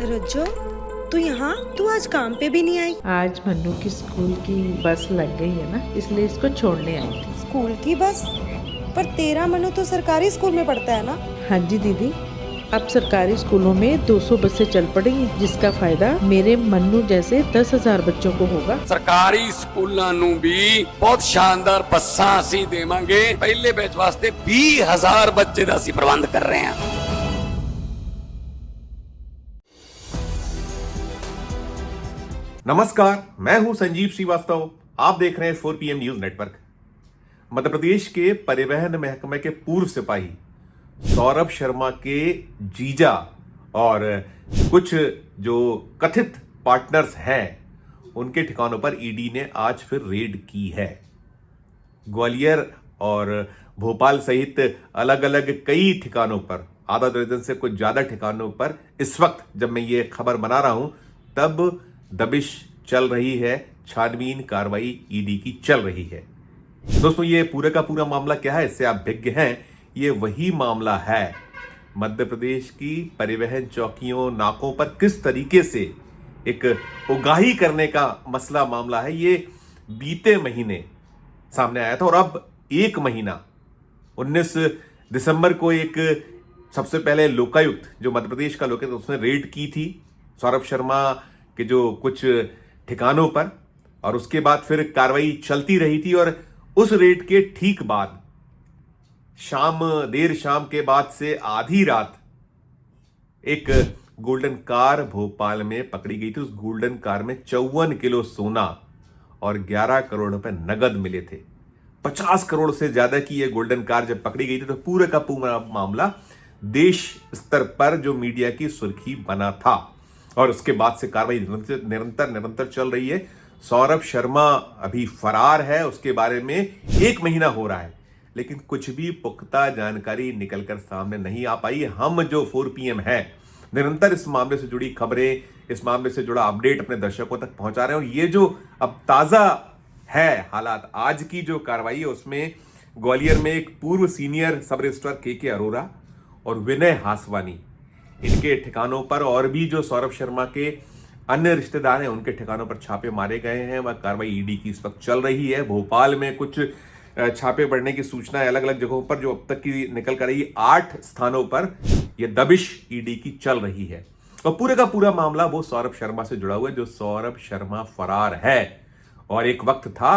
रज्जो, तू यहाँ? तू आज काम पे भी नहीं आई? आज मन्नू की स्कूल की बस लग गई है ना, इसलिए इसको छोड़ने आई थी। स्कूल की बस? पर तेरा मनु तो सरकारी स्कूल में पढ़ता है ना? हाँ जी दीदी, अब सरकारी स्कूलों में 200 बसें चल पड़ी हैं, जिसका फायदा मेरे मन्नू जैसे 10,000 बच्चों को होगा। सरकारी स्कूलों ਨੂੰ भी बहुत शानदार ਬੱਸਾਂ ਅਸੀਂ ਦੇਵਾਂਗੇ। ਪਹਿਲੇ ਬੈਚ ਵਾਸਤੇ 20,000 ਬੱਚੇ ਦਾ ਅਸੀਂ ਪ੍ਰਬੰਧ ਕਰ ਰਹੇ ਹਾਂ। नमस्कार, मैं हूं संजीव श्रीवास्तव। आप देख रहे हैं 4PM news network. Madhya Pradesh के परिवहन महकमे के पूर्व सिपाही सौरभ शर्मा के जीजा और कुछ जो कथित पार्टनर्स हैं, उनके ठिकानों पर ईडी ने आज फिर रेड की है। ग्वालियर और भोपाल सहित अलग अलग कई ठिकानों पर, आधा दर्जन से कुछ ज्यादा ठिकानों पर इस वक्त जब मैं ये खबर बना रहा हूं तब दबिश चल रही है, छानबीन कार्रवाई ईडी की चल रही है। दोस्तों, ये पूरे का पूरा मामला क्या है, इससे आप विज्ञ हैं। ये वही मामला है, मध्य प्रदेश की परिवहन चौकियों, नाकों पर किस तरीके से एक उगाही करने का मसला मामला है। ये बीते महीने सामने आया था और अब एक महीना 19 दिसंबर को एक सबसे पहले लोकायुक्त, जो मध्य प्रदेश का लोकायुक्त, उसने रेड की थी सौरभ शर्मा के जो कुछ ठिकानों पर, और उसके बाद फिर कार्रवाई चलती रही थी। और उस रेड के ठीक बाद देर शाम के बाद से आधी रात एक गोल्डन कार भोपाल में पकड़ी गई थी। उस गोल्डन कार में 54 किलो सोना और 11 करोड़ रुपए नगद मिले थे। 50 करोड़ से ज्यादा की यह गोल्डन कार जब पकड़ी गई थी तो पूरे का पूरा मामला देश स्तर पर जो मीडिया की सुर्खी बना था। और उसके बाद से कार्रवाई निरंतर चल रही है। सौरभ शर्मा अभी फरार है, उसके बारे में एक महीना हो रहा है, लेकिन कुछ भी पुख्ता जानकारी निकलकर सामने नहीं आ पाई। हम जो 4PM है, निरंतर इस मामले से जुड़ी खबरें, इस मामले से जुड़ा अपडेट अपने दर्शकों तक पहुंचा रहे हैं। और ये जो अब ताजा है हालात, आज की जो कार्रवाई है, उसमें ग्वालियर में एक पूर्व सीनियर सब रजिस्ट्रार के अरोरा और विनय हासवानी, इनके ठिकानों पर, और भी जो सौरभ शर्मा के अन्य रिश्तेदार हैं, उनके ठिकानों पर छापे मारे गए हैं। वह कार्रवाई ईडी की इस वक्त चल रही है। भोपाल में कुछ छापे पड़ने की सूचनाएं अलग अलग जगहों पर जो अब तक की निकल कर रही, 8 स्थानों पर यह दबिश ईडी की चल रही है। और पूरे का पूरा मामला वो सौरभ शर्मा से जुड़ा हुआ है, जो सौरभ शर्मा फरार है। और एक वक्त था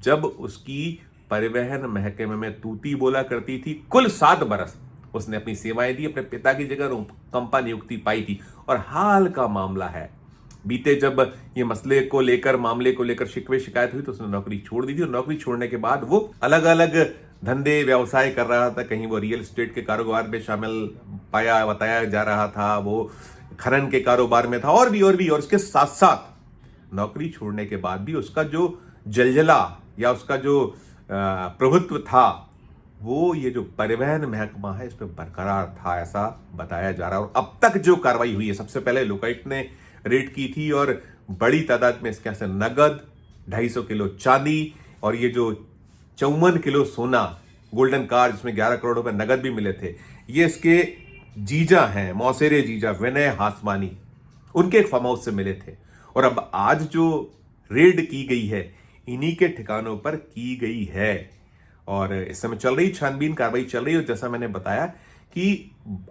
जब उसकी परिवहन महकमे में तूती बोला करती थी। कुल 7 बरस उसने अपनी सेवाएं दी, अपने पिता की जगह कंपा नियुक्ति पाई थी। और हाल का मामला है, बीते जब ये मामले को लेकर शिकवे शिकायत हुई तो उसने नौकरी छोड़ दी थी। और नौकरी छोड़ने के बाद वो अलग अलग धंधे व्यवसाय कर रहा था। कहीं वो रियल एस्टेट के कारोबार में शामिल बताया जा रहा था, वो खनन के कारोबार में था, और उसके साथ साथ नौकरी छोड़ने के बाद भी उसका जो जलजला या उसका जो प्रभुत्व था, वो ये जो परिवहन महकमा है इस पर बरकरार था, ऐसा बताया जा रहा है। और अब तक जो कार्रवाई हुई है, सबसे पहले लोकायुक्त ने रेड की थी और बड़ी तादाद में इसके से नगद, 250 किलो चांदी और ये जो 54 किलो सोना, गोल्डन कार जिसमें 11 करोड़ रुपए नगद भी मिले थे, ये इसके जीजा हैं, मौसेरे जीजा विनय हासवानी, उनके एक फार्म हाउस से मिले थे। और अब आज जो रेड की गई है, इन्हीं के ठिकानों पर की गई है। और इस समय चल रही छानबीन कार्रवाई चल रही है। और जैसा मैंने बताया कि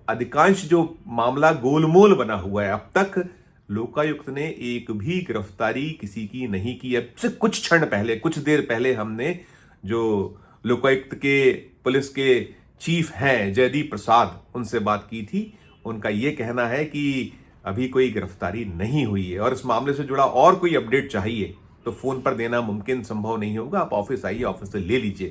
अधिकांश जो मामला गोलमोल बना हुआ है, अब तक लोकायुक्त ने एक भी गिरफ्तारी किसी की नहीं की है। सिर्फ कुछ देर पहले हमने जो लोकायुक्त के पुलिस के चीफ हैं जयदीप प्रसाद, उनसे बात की थी। उनका यह कहना है कि अभी कोई गिरफ्तारी नहीं हुई है। और इस मामले से जुड़ा और कोई अपडेट चाहिए तो फोन पर देना मुमकिन संभव नहीं होगा। आप ऑफिस आइए, ऑफिस से ले लीजिए,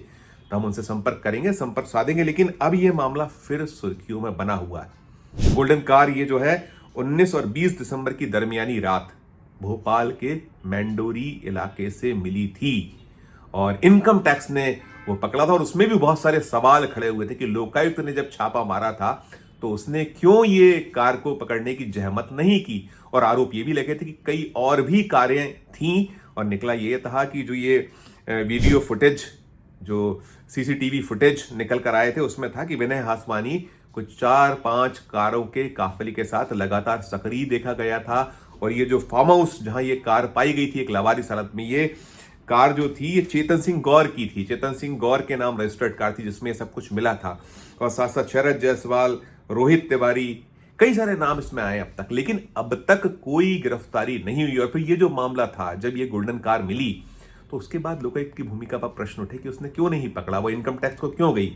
तो हम उनसे संपर्क साधेंगे। लेकिन अब यह मामला फिर सुर्खियों में बना हुआ है। गोल्डन कार ये जो है 19 और 20 दिसंबर की दरमियानी रात भोपाल के मैंडोरी इलाके से मिली थी और इनकम टैक्स ने वो पकड़ा था। और उसमें भी बहुत सारे सवाल खड़े हुए थे कि लोकायुक्त ने जब छापा मारा था तो उसने क्यों ये कार को पकड़ने की जहमत नहीं की। और आरोप ये भी लगे थे कि कई और भी कारें थीं। और निकला ये था कि जो ये वीडियो फुटेज, जो CCTV फुटेज निकल कर आए थे, उसमें था कि विनय हासवानी कुछ 4-5 कारों के काफिले के साथ लगातार सक्रिय देखा गया था। और ये जो फार्म हाउस जहां ये कार पाई गई थी एक लावारिस हालत में, ये कार जो थी ये चेतन सिंह गौर की थी। चेतन सिंह गौर के नाम रजिस्टर्ड कार थी जिसमें सब कुछ मिला था। और साथ साथ शरद जायसवाल, रोहित तिवारी, कई सारे नाम इसमें आए अब तक, लेकिन अब तक कोई गिरफ्तारी नहीं हुई। और फिर ये जो मामला था, जब ये गोल्डन कार मिली तो उसके बाद लोकायुक्त की भूमिका पर प्रश्न उठे कि उसने क्यों नहीं पकड़ा, वो इनकम टैक्स को क्यों गई।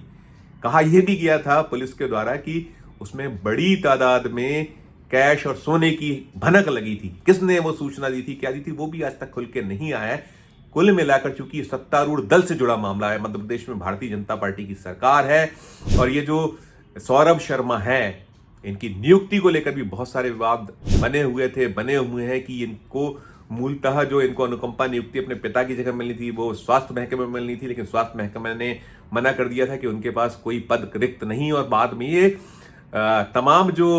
कहा यह भी गया था पुलिस के द्वारा कि उसमें बड़ी तादाद में कैश और सोने की भनक लगी थी। किसने वो सूचना दी थी, क्या दी थी, वो भी आज तक खुल के नहीं आया है। कुल मिलाकर चूंकि सत्तारूढ़ दल से जुड़ा मामला है, मध्य प्रदेश में भारतीय जनता पार्टी की सरकार है और ये जो सौरभ शर्मा है, इनकी नियुक्ति को लेकर भी बहुत सारे विवाद बने हुए हैं कि इनको मूलतः जो इनको अनुकंपा नियुक्ति अपने पिता की जगह मिलनी थी वो स्वास्थ्य महकमे में मिलनी थी, लेकिन स्वास्थ्य महकमे ने मना कर दिया था कि उनके पास कोई पद रिक्त नहीं। और बाद में ये तमाम जो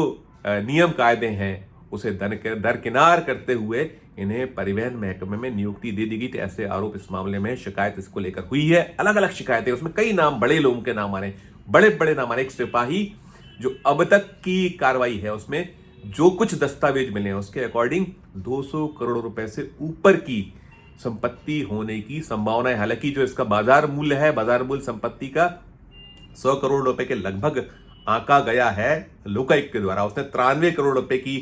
नियम कायदे हैं उसे दरकिनार करते हुए इन्हें परिवहन महकमे में नियुक्ति दे दी गई। तो ऐसे आरोप इस मामले में शिकायत इसको लेकर हुई है। अलग अलग शिकायतें, उसमें कई नाम, बड़े लोगों के नाम आ रहे हैं, बड़े बड़े नाम आ रहे हैं। एक सिपाही जो अब तक की कार्रवाई है उसमें जो कुछ दस्तावेज मिले हैं उसके अकॉर्डिंग 200 करोड़ रुपए से ऊपर की संपत्ति होने की संभावना है। हालांकि जो इसका बाजार मूल्य है, बाजार मूल्य संपत्ति का 100 करोड़ रुपए के लगभग आंका गया है लोकायुक्त के द्वारा। उसने 93 करोड़ रुपए की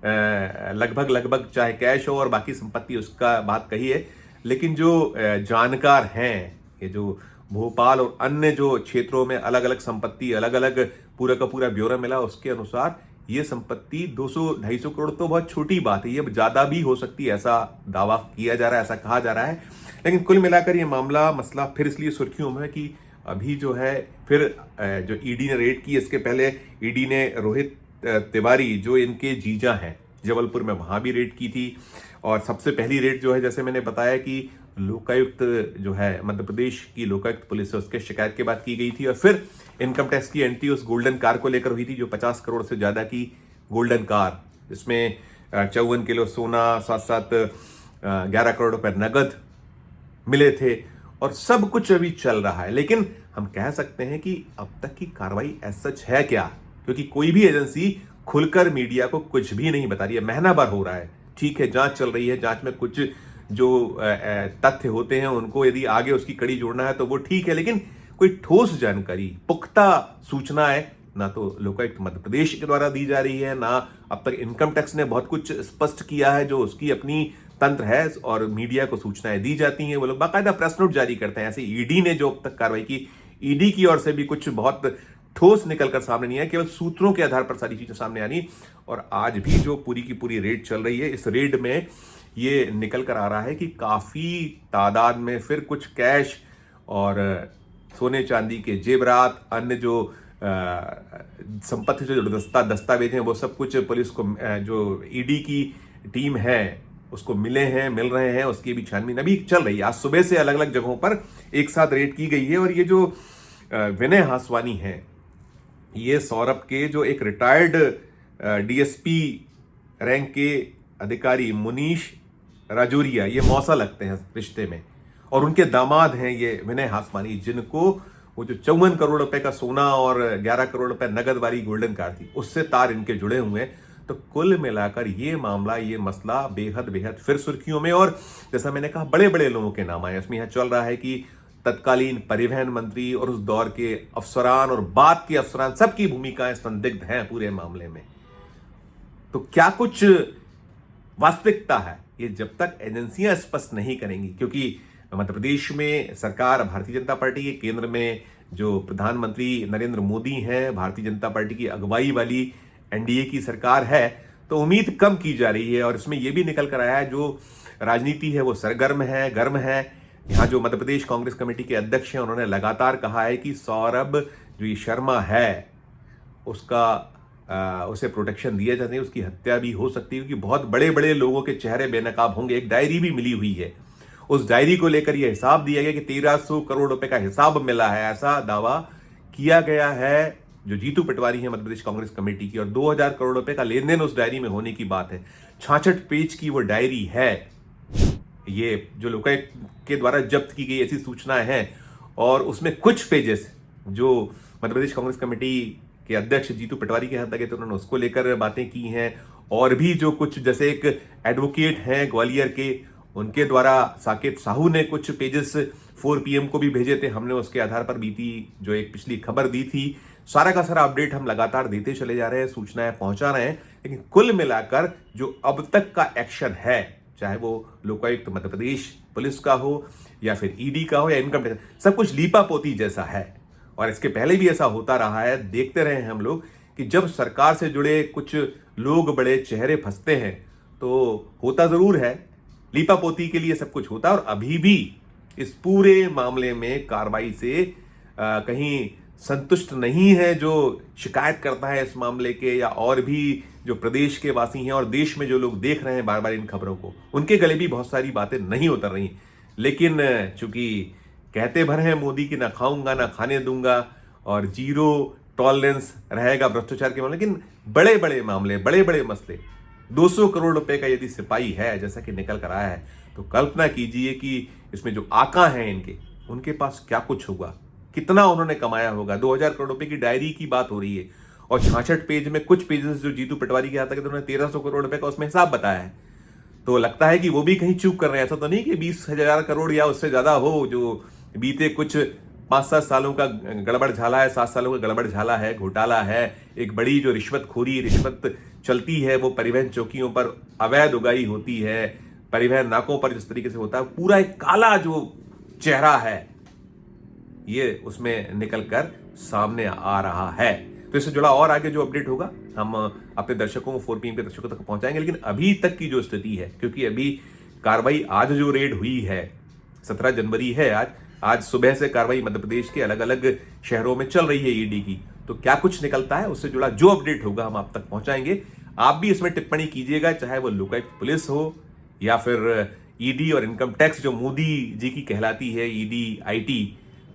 लगभग चाहे कैश हो और बाकी संपत्ति उसका बात कही है। लेकिन जो जानकार हैं, ये जो भोपाल और अन्य जो क्षेत्रों में अलग अलग संपत्ति, अलग अलग पूरा का पूरा ब्यौरा मिला, उसके अनुसार ये संपत्ति 200-250 करोड़ तो बहुत छोटी बात है, ये ज्यादा भी हो सकती है, ऐसा दावा किया जा रहा है, ऐसा कहा जा रहा है। लेकिन कुल मिलाकर ये मसला फिर इसलिए सुर्खियों में है कि अभी जो है फिर जो ईडी ने रेड की, इसके पहले ईडी ने रोहित तिवारी जो इनके जीजा हैं जबलपुर में, वहां भी रेड की थी। और सबसे पहली रेड जो है, जैसे मैंने बताया कि लोकायुक्त जो है मध्य प्रदेश की लोकायुक्त पुलिस से उसके शिकायत के बाद की गई थी। और फिर इनकम टैक्स की एंट्री उस गोल्डन कार को लेकर हुई थी जो 50 करोड़ से ज्यादा की गोल्डन कार, जिसमें 54 किलो सोना, साथ साथ 11 करोड़ रुपए नगद मिले थे। और सब कुछ अभी चल रहा है, लेकिन हम कह सकते हैं कि अब तक की कार्रवाई ऐसा सच है क्या, क्योंकि कोई भी एजेंसी खुलकर मीडिया को कुछ भी नहीं बता रही है। महीना भर हो रहा है, ठीक है, जांच चल रही है, जांच में कुछ जो तथ्य होते हैं उनको यदि आगे उसकी कड़ी जोड़ना है तो वो ठीक है, लेकिन कोई ठोस जानकारी, पुख्ता सूचनाएं ना तो लोकायुक्त मध्य प्रदेश के द्वारा दी जा रही है, ना अब तक इनकम टैक्स ने बहुत कुछ स्पष्ट किया है जो उसकी अपनी तंत्र है। और मीडिया को सूचनाएं दी जाती हैं, वो लोग बाकायदा प्रेस नोट जारी करते हैं। ऐसे ईडी ने जो अब तक कार्रवाई की, ईडी की ओर से भी कुछ बहुत ठोस निकलकर सामने नहीं आया, केवल सूत्रों के आधार पर सारी चीजें सामने आनी। और आज भी जो पूरी की पूरी रेड चल रही है, इस रेड में ये निकल कर आ रहा है कि काफी तादाद में फिर कुछ कैश और सोने चांदी के जेवरात, अन्य जो संपत्ति से जो दस्तावेज हैं, वो सब कुछ पुलिस को, जो ईडी की टीम है उसको मिल रहे हैं। उसकी भी छानबीन अभी चल रही है। आज सुबह से अलग अलग जगहों पर एक साथ रेड की गई है। और ये जो विनय हासवानी है, ये सौरभ के जो एक रिटायर्ड डीएसपी रैंक के अधिकारी मुनीश राजौरिया, ये मौसा लगते हैं रिश्ते में, और उनके दामाद हैं ये विनय हासवानी, जिनको वो जो 54 करोड़ रुपए का सोना और 11 करोड़ रुपए नगद वाली गोल्डन कार थी, उससे तार इनके जुड़े हुए हैं। तो कुल मिलाकर ये मामला, ये मसला बेहद फिर सुर्खियों में। और जैसा मैंने कहा, बड़े बड़े लोगों के नाम आए। इसमें यह चल रहा है कि तत्कालीन परिवहन मंत्री और उस दौर के अफसरान और बाद के अफसरान, सबकी भूमिकाएं संदिग्ध हैं पूरे मामले में। तो क्या कुछ वास्तविकता है, ये जब तक एजेंसियां स्पष्ट नहीं करेंगी, क्योंकि मध्य प्रदेश में सरकार भारतीय जनता पार्टी के, केंद्र में जो प्रधानमंत्री नरेंद्र मोदी हैं, भारतीय जनता पार्टी की अगुवाई वाली एनडीए की सरकार है, तो उम्मीद कम की जा रही है। और इसमें यह भी निकल कर आया है, जो राजनीति है वो सरगर्म है, गर्म है। यहाँ जो मध्य प्रदेश कांग्रेस कमेटी के अध्यक्ष हैं, उन्होंने लगातार कहा है कि सौरभ जो ये शर्मा है उसे प्रोटेक्शन दिया जाता है, उसकी हत्या भी हो सकती है, क्योंकि बहुत बड़े बड़े लोगों के चेहरे बेनकाब होंगे। एक डायरी भी मिली हुई है, उस डायरी को लेकर यह हिसाब दिया गया कि 1300 करोड़ रुपए का हिसाब मिला है, ऐसा दावा किया गया है जो जीतू पटवारी है मध्य प्रदेश कांग्रेस कमेटी की। और 2000 करोड़ रुपए का लेन देन उस डायरी में होने की बात है। 66 पेज की वो डायरी है, ये जो लोकायुक्त के द्वारा जब्त की गई ऐसी सूचनाएं हैं। और उसमें कुछ पेजेस जो मध्य प्रदेश कांग्रेस कमेटी के अध्यक्ष जीतू पटवारी के यहाँ तक गए थे, उन्होंने उसको लेकर बातें की हैं। और भी जो कुछ जैसे एक एडवोकेट हैं ग्वालियर के, उनके द्वारा साकेत साहू ने कुछ पेजेस 4 PM को भी भेजे थे, हमने उसके आधार पर बीती जो एक पिछली खबर दी थी, सारा का सारा अपडेट हम लगातार देते चले जा रहे हैं, सूचनाएं पहुंचा रहे हैं। लेकिन कुल मिलाकर जो अब तक का एक्शन है, चाहे वो लोकायुक्त मध्य प्रदेश पुलिस का हो या फिर ईडी का हो या इनकम टैक्स, सब कुछ लीपापोती जैसा है। और इसके पहले भी ऐसा होता रहा है, देखते रहे हैं हम लोग कि जब सरकार से जुड़े कुछ लोग बड़े चेहरे फंसते हैं तो होता जरूर है, लीपापोती के लिए सब कुछ होता है। और अभी भी इस पूरे मामले में कार्रवाई से कहीं संतुष्ट नहीं है जो शिकायत करता है इस मामले के, या और भी जो प्रदेश के वासी हैं और देश में जो लोग देख रहे हैं बार बार इन खबरों को, उनके गले भी बहुत सारी बातें नहीं उतर रही। लेकिन चूंकि कहते भर हैं मोदी की ना खाऊंगा ना खाने दूंगा और जीरो टॉलरेंस रहेगा भ्रष्टाचार के मामले, लेकिन बड़े बड़े मामले, बड़े बड़े मसले, 200 करोड़ रुपए का यदि सिपाही है जैसा कि निकल कर आया है, तो कल्पना कीजिए कि इसमें जो आका हैं इनके, उनके पास क्या कुछ होगा, कितना उन्होंने कमाया होगा। 2000 करोड़ रुपए की डायरी की बात हो रही है और 66 पेज में कुछ पेजेस जो जीतू पटवारी के आता है, उन्होंने 1300 करोड़ रुपए का उसमें हिसाब बताया है। तो लगता है कि वो भी कहीं चूक कर रहे हैं। ऐसा तो नहीं कि 20,000 करोड़ या उससे ज्यादा हो जो बीते कुछ 5-7 सालों का गड़बड़ झाला है, 7 सालों का गड़बड़ झाला है, घोटाला है, एक बड़ी जो रिश्वत चलती है, वो परिवहन चौकियों पर अवैध उगाही होती है, परिवहन नाकों पर जिस तरीके से होता है, पूरा एक काला जो चेहरा है ये उसमें निकल कर सामने आ रहा है। तो इससे जुड़ा और आगे जो अपडेट होगा हम अपने दर्शकों को 4 PM के दर्शकों तक पहुंचाएंगे। लेकिन अभी तक की जो स्थिति है, क्योंकि अभी कार्रवाई आज जो रेड हुई है, 17 जनवरी है आज सुबह से कार्रवाई मध्य प्रदेश के अलग अलग शहरों में चल रही है ईडी की, तो क्या कुछ निकलता है उससे जुड़ा जो अपडेट होगा हम आप तक पहुंचाएंगे। आप भी इसमें टिप्पणी कीजिएगा, चाहे वो लोकायुक्त पुलिस हो या फिर ईडी और इनकम टैक्स जो मोदी जी की कहलाती है, ईडी IT,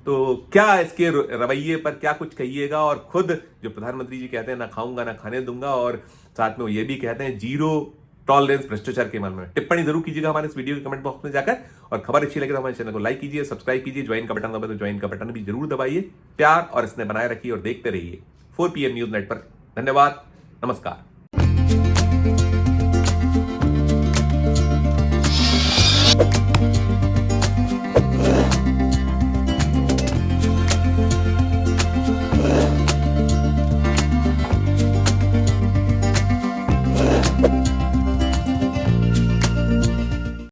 तो क्या इसके रवैये पर क्या कुछ कहिएगा। और खुद जो प्रधानमंत्री जी कहते हैं ना खाऊंगा ना खाने दूंगा, और साथ में वो ये भी कहते हैं जीरो टॉलरेंस भ्रष्टाचार के मामले में, टिप्पणी जरूर कीजिएगा हमारे इस वीडियो के कमेंट बॉक्स में जाकर। और खबर अच्छी लगे तो हमारे चैनल को लाइक कीजिए, सब्सक्राइब कीजिए, ज्वाइन का बटन दबाए तो ज्वाइन का बटन भी जरूर दबाइए। प्यार और इसने बनाए रखिए और देखते रहिए 4 PM न्यूज नेटवर्क। धन्यवाद, नमस्कार।